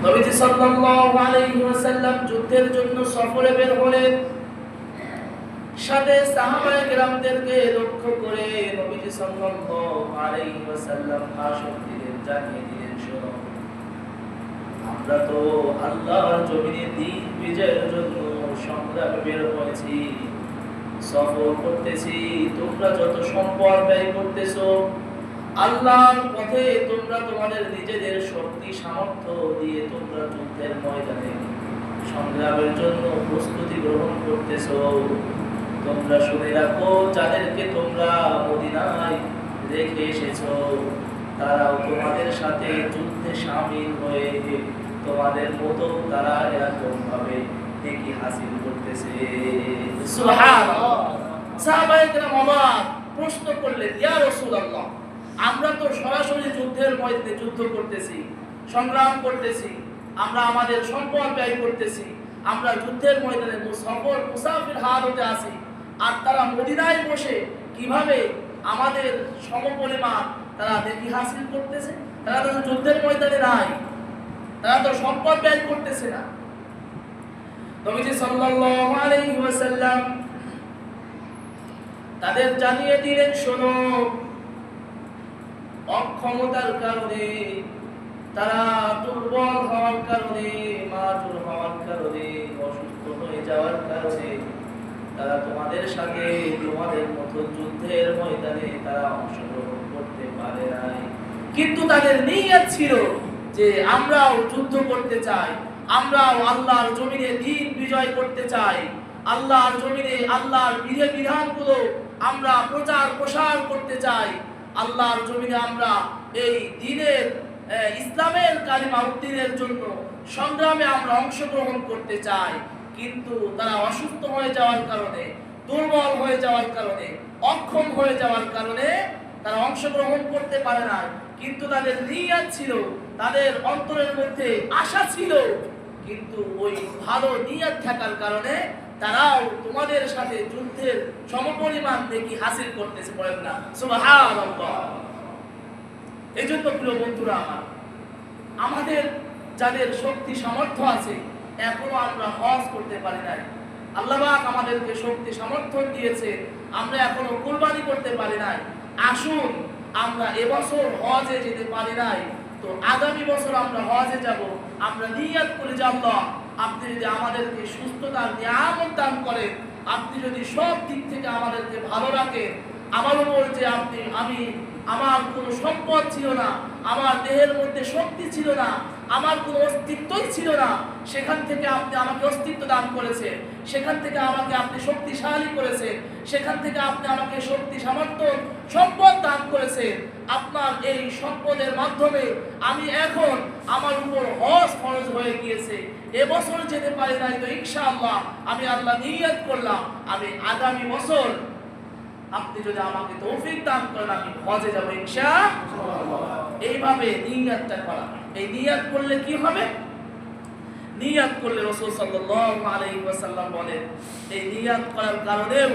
নবীজি সাল্লাল্লাহু আলাইহি ওয়াসাল্লাম যুদ্ধের জন্য সফরে বের হলেন। সাথে সাহাবায়ে কেরামদেরকে লক্ষ্য করে নবীজি সাল্লাল্লাহু আলাইহি ওয়াসাল্লাম ভাষণ দিলেন, জানিয়ে দিলেন, শোনো, আমরা তো আল্লাহর জমিনে দ্বীন বিজয়ের জন্য সংগ্রামে বের হয়েছি, সফর করতেছি। তোমরা যত সম্পদ ব্যয় করতেছো আল্লাহর পথে, তোমরা তোমাদের নিজেদের শক্তি সামর্থ্য দিয়ে তোমরা যুদ্ধের ময়দানে সংগ্রামের জন্য প্রস্তুতি গ্রহণ করতেছো। তোমরা শুনে রাখো, যাদেরকে তোমরা মদিনায় রেখে এসেছো তারাও তোমাদের সাথে যুদ্ধে শামিল হয়ে তোমাদের মতো তারা এরকম ভাবে নেকি হাসিল করতেছে। সুবহানাল্লাহ। সাহাবায়ে কেরাম অবাক, প্রশ্ন করলেন, ইয়া রাসূলুল্লাহ, আমরা তো সরাসরি যুদ্ধের ময়দানে যুদ্ধ করতেছি, সংগ্রাম করতেছি, আমরা আমাদের সম্পদ ব্যয় করতেছি, আমরা যুদ্ধের ময়দানে সফর মুসাফির হালতে আছি, আর তারা মদিনায় বসে কিভাবে আমাদের সমপরিমাণ তারা নেকি হাসিল করতেছে? তারা তো যুদ্ধের ময়দানে নাই, তারা তো সম্পদ ব্যয় করতেছে না। নবীজি সাল্লাল্লাহু আলাইহি ওয়াসাল্লাম তাদের জানিয়ে দিলেন, শোনো, অক্ষমতার কারণে, তারা দুর্বল হওয়ার কারণে, মাতুর হওয়ার কারণে, অসুস্থ হয়ে যাওয়ার কারণে তারা তোমাদের সাথে তোমাদের মতো যুদ্ধের ময়দানে তারা অংশগ্রহণ করতে পারে নাই। কিন্তু তাদের নিয়ত ছিল যে আমরাও যুদ্ধ করতে চাই, আমরাও আল্লাহর জমিনে দ্বীন বিজয় করতে চাই, আল্লাহর জমিনে আল্লাহর বিধানগুলো আমরা প্রচার প্রসার করতে চাই, আল্লাহর জমিনে আমরা এই দ্বীনের ইসলামের কালিমা উদ্দিনের জন্য সংগ্রামে আমরা অংশগ্রহণ করতে চাই। কিন্তু তারা অসুস্থ হয়ে যাওয়ার কারণে, দুর্বল হয়ে যাওয়ার কারণে, অক্ষম হয়ে যাওয়ার কারণে তারা অংশগ্রহণ করতে পারে না। কিন্তু তাদের নিয়ত ছিল, তাদের অন্তরের মধ্যে আশা ছিল, কিন্তু ওই ভালো নিয়ত থাকার কারণে তারাও তোমাদের সাথে যুদ্ধের সমপরিমাণ নেকি হাসিল করতেছে। বলেন না সুবহানাল্লাহ। এইজন্য প্রিয় বন্ধুরা আমার, আমাদের যাদের শক্তি সামর্থ্য আছে, এখনো আমরা হজ করতে পারি নাই। আল্লাহ পাক আমাদেরকে শক্তি সামর্থ্য দিয়েছে, আমরা এখনো কুরবানি করতে পারি নাই। আসুন, আমরা এবছর হজে যেতে পারি নাই, তো আগামী বছর আমরা হজে যাব। আমরা নিয়ত করে যে আল্লাহ, আপনি যদি আমাদেরকে সুস্থতার নিয়ামত দান করেন, আপনি যদি সব দিক থেকে আমাদেরকে ভালো রাখেন, আমার উপর যে আমার কোনো সম্পদ ছিল না, আমার দেহের মধ্যে শক্তি ছিল না, আমার কোনো অস্তিত্বই ছিল না, সেখান থেকে আপনি আমাকে অস্তিত্ব দান করেছেন, সেখান থেকে আমাকে আপনি শক্তিশালী করেছেন, সেখান থেকে আপনি আমাকে শক্তি সামর্থ্য সম্পদ দান করেছেন। আপনার এই সম্পদের মাধ্যমে আমি এখন আমার উপর হজ ফরজ হয়ে গিয়েছে। এবছর যেতে পারি নাই, তো ইনশাআল্লাহ আমি আল্লাহ নিয়ত করলাম, আমি আগামী বছর আপনি যদি আমাকে তৌফিক দান করেন আমি হজে যাব ইনশাআল্লাহ। এইভাবে নিয়তটা করা। এই নিয়ত করলে কি হবে? নিয়ত করলে রাসূল সাল্লাল্লাহু আলাইহি ওয়াসাল্লাম বলেন, এই নিয়ত করার কারণেও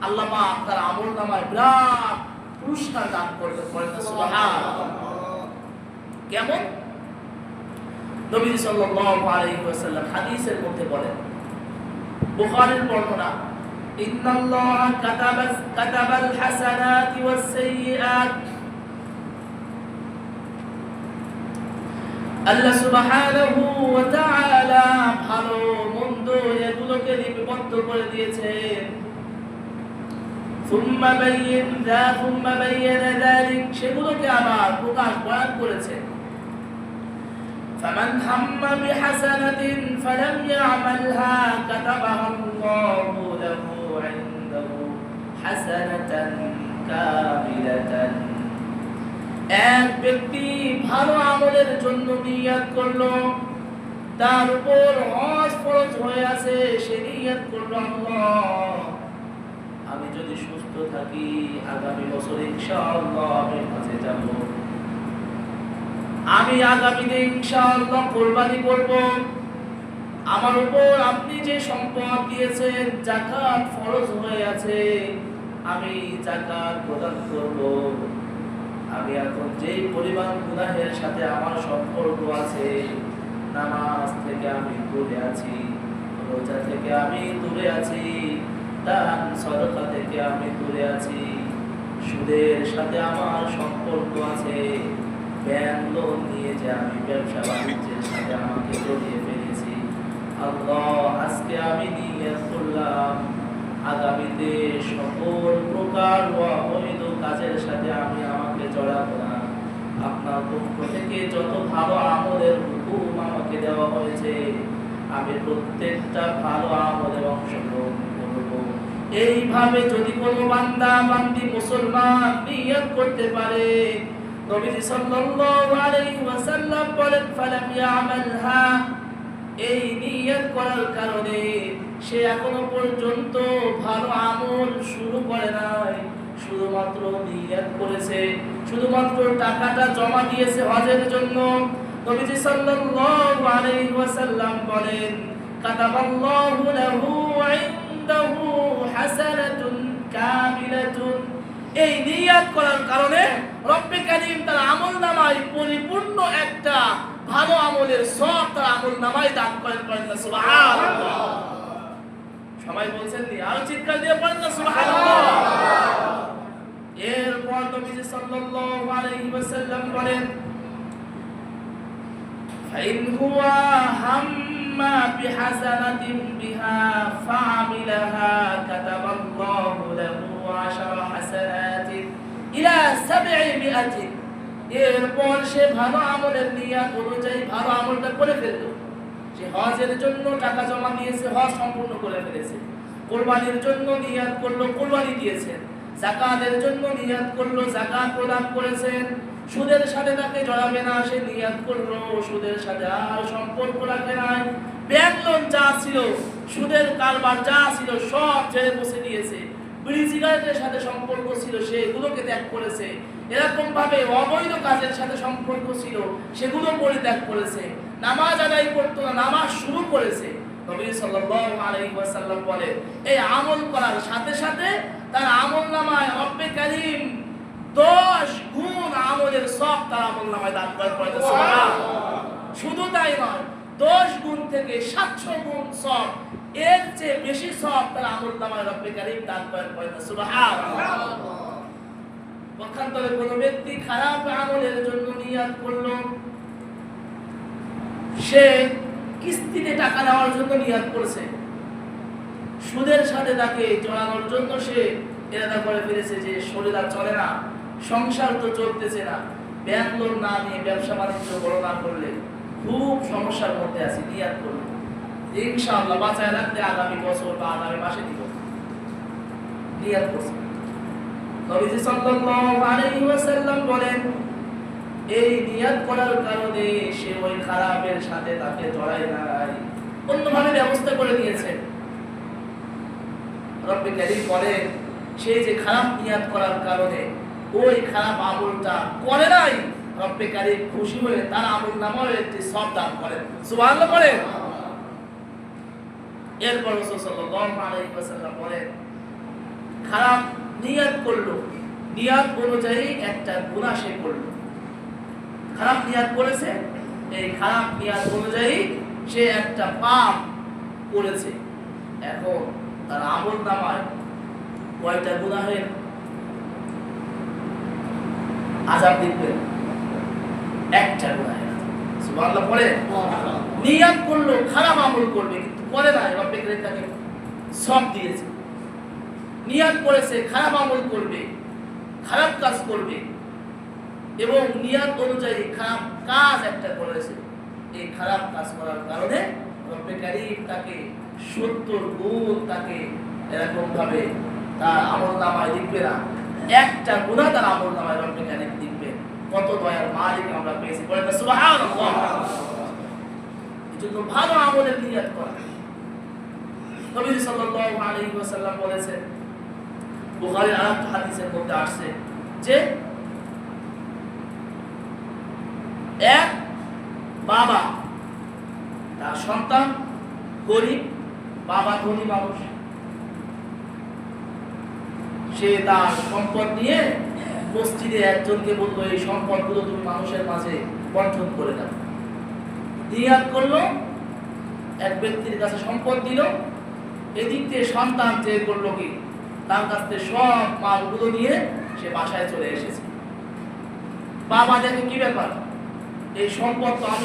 আল্লাহ পাক তার আমলনামায় বিরাট পুরস্কার দান করবেন। বলেন সুবহানাল্লাহ। কেমন? নবী সাল্লাল্লাহু আলাইহি ওয়াসাল্লাম হাদিসের মধ্যে বলেন, বুখারীর বর্ণনা, ইন্নাল্লাহা কাতাবাল হাসানাতি ওয়াস সাইয়্যাত, আল্লাহ সুবহানাহু ওয়া তাআলা ভালো মন্দ এগুলোকে লিপিবদ্ধ করে দিয়েছেন। সুম্মা বায়্যানা যালিক, সেগুলোকে আবার প্রকাশ বয়ান করেছেন। ফামান হাম্মা বিহাসানাতিন ফালাম ইয়ামালহা কাতাবাহা আল্লাহু লাহু ইনদাহু হাসানাতান কামিলাতান। এক ব্যক্তি ভালো আমলের জন্য নিয়ত করলো, তার উপর হজ ফরজ হয়ে আছে, সে নিয়ত করলো, আল্লাহ আমি যদি সুস্থ থাকি আগামী বছর ইনশাআল্লাহ আমি হজে যাব, আমি আগামীতে ইনশাআল্লাহ কুরবানি করব, আমার উপর আপনি যে সম্পদ দিয়েছেন যাকাত ফরজ হয়ে আছে, আমি যাকাত প্রদান করব, আমি এখন যেই পরিমাণ গুনাহের সাথে আমার সম্পর্ক আছে নামাজ থেকে আমি দূরে আছি, রোজা থেকে আমি দূরে আছি, দান সদকা থেকে আমি দূরে আছি, সুদের সাথে আমার সম্পর্ক আছে, ব্যাংক লোন নিয়ে যে আমি ব্যবসা বাণিজ্যের সাথে আমাকে জড়িয়ে ফেলেছি। আল্লাহ, আজকে আমি নিয়ত করলাম আগামীতে সকল প্রকার অবৈধ কাজের সাথে আমি আমাকে জড়াবো না। আপনার পক্ষ থেকে যত ভালো আমলের হুকুম আমাকে দেওয়া হয়েছে, আমি প্রত্যেকটা ভালো আমলে অংশগ্রহণ করব। এইভাবে যদি কোনো বান্দা বান্দি মুসলমান নিয়ত করতে পারে, নবীজি সাল্লাল্লাহু আলাইহি ওয়াসাল্লাম বলেন, ফালাম ইয়ামালহা, এই নিয়ত করার কারণে সে এখনো পর্যন্ত ভালো আমল শুরু করে নাই, শুধুমাত্র নিয়ত করেছে, শুধুমাত্র টাকাটা জমা দিয়েছে হজের জন্য। নবীজি সাল্লাল্লাহু আলাইহি ওয়াসাল্লাম বলেন, কাতাবাল্লাহু লাহু ইনদাহু হাসানাতুন কামিলাতুন, এই নিয়ত করার কারণে রব্বে কারীম তার আমলনামায় পরিপূর্ণ একটা ভালো আমলের সব তার আমলনামায় দান করেন। সুবহানাল্লাহ। সবাই বলছেন নি? আর চিৎকার দিয়ে পড়েন না সুবহানাল্লাহ। এরপর নবীজি সাল্লাল্লাহু আলাইহি ওয়াসাল্লাম বলেন, ফাইন হুয়া হাম্মা বিহাসানাতিন বিহা ফাআমিলাহা কাতাবাল্লাহু লাহু 10 হাসানাতিন ইলা 700। এরপর সে ভালো আমলের নিয়ত অনুযায়ী ভালো আমলটা করে ফেললো। সে হজের জন্য টাকা জমা দিয়েছে, হজ সম্পূর্ণ করে ফেলেছে। কুরবানির জন্য নিয়ত করলো, কুরবানি দিয়েছেন। যাকাতের জন্য নিয়ত করলো, যাকাত প্রদান করেছেন। সুদের সাথে তাকে জড়াবে না, সে নিয়ত করলো, সুদের সাথে আর সম্পর্ক রাখে নাই। ব্যাংক লোন যা ছিল, সুদের কারবার যা ছিল সব ছেড়ে বসে দিয়েছে। বিড়ি সিগারেটের সাথে সম্পর্ক ছিল, সেগুলোকে ত্যাগ করেছে। এরকম ভাবে অবৈধ কাজের সাথে সম্পর্ক ছিল, সেগুলো পরিত্যাগ করেছে। নামাজ আদায় করতো না, নামাজ শুরু করেছে। নবী সাল্লাল্লাহু আলাইহি ওয়াসাল্লাম বলে, এই আমল করার সাথে সাথে তার আমলনামায় রব্বে কারীম 10 গুণ আমলের সব তার আমলনামায় দান করেন। সুবহানাল্লাহ। শুধু তাই নয়, 10 গুণ থেকে 700 গুণ সব, এর চেয়ে বেশি সব তার আমলনামায় রব্বে কারীম দান করেন। সুবহানাল্লাহ। পক্ষান্তরে কোনো ব্যক্তি খারাপ আমলের জন্য নিয়ত করলো, সে কিস্তিতে টাকা নেওয়ার জন্য নিয়ত করেছে, সুদের সাথে তাকে জড়ানোর জন্য সে ইরাদা করে ফেলেছে যে শরীর আর চলে না, সংসার তো চলতেছে না, ব্যাংক লোন না নিয়ে ব্যবসা বাণিজ্য বড় না করলে খুব সমস্যার মধ্যে আছি, নিয়ত করলো ইনশাআল্লাহ বাঁচায় রাখতে আগামী বছর বা আগামী মাসে দিব, নিয়ত করছে। নবীজি সাল্লাল্লাহু আলাইহি ওয়াসাল্লাম বলেন, এই নিয়ত করার কারণে সে ওই খারাপের সাথে তাকে জড়ায় নাই, অন্যভাবে ব্যবস্থা করে নিয়েছে। রব্বে কারীম বলেন, সে যে খারাপ নিয়ত করার কারণে ওই খারাপ আমলটা করে নাই, রব্বে কারীম খুশি হয়ে তার আমলনামায় একটি সওয়াব দান করেন। সুবহানাল্লাহ বলেন। এরপর রাসূল সাল্লাল্লাহু আলাইহি ওয়াসাল্লাম বলেন, খারাপ নিয়ত করলো, নিয়ত অনুযায়ী একটা গুনাহ সে করলো, খারাপ নিয়ত করেছে, এই খারাপ নিয়ত অনুযায়ী সে একটা পাপ করেছে। এখন তার আমলনামায় কয়টা গুনাহের আযাব দিবেন? একটা গুনাহের আযাব। সুবহানাল্লাহ পড়ে। নিয়ত করলো খারাপ আমল করবে, কিন্তু করে না, রব্বে কারীম তাকে সওয়াব দিয়েছে। নিয়ত করেছে খারাপ আমল করবে, খারাপ কাজ করবে, এবং নিয়ত অনুযায়ী খারাপ কাজ একটা করেছে। এই খারাপ কাজ করার কারণে রব্বে কারীম তাকে 70 গুণ তাকে এরকম ভাবে তার আমলনামায় লিখবে না, একটা গুনাহ তার আমলনামায় রব্বে কারীম লিখবে। কত দয়ার মালিক আমরা পেয়েছি, বলেন না সুবহানাল্লাহ। এজন্য ভালো আমলের নিয়ত করা। নবী সাল্লাল্লাহু আলাইহি ওয়াসাল্লাম বলেছেন, বুখারীর আরেকটা হাদিসের মধ্যে আসছে যে এক বাবা, তার সন্তান গরিব, বাবা ধনী মানুষ, সে তার সম্পদ নিয়ে মসজিদে একজনকে বললো, এই সম্পদগুলো তুমি মানুষের মাঝে বন্টন করে দাও। নিয়াত করলো, এক ব্যক্তির কাছে সম্পদ দিল, এদিক থেকে সন্তান চেয়ে করলো কি তার কাছ থেকে সব মালগুলো নিয়ে সে বাসায় চলে এসেছে। বাবা দেখে কি ব্যাপার, এই সম্পদ তো আমি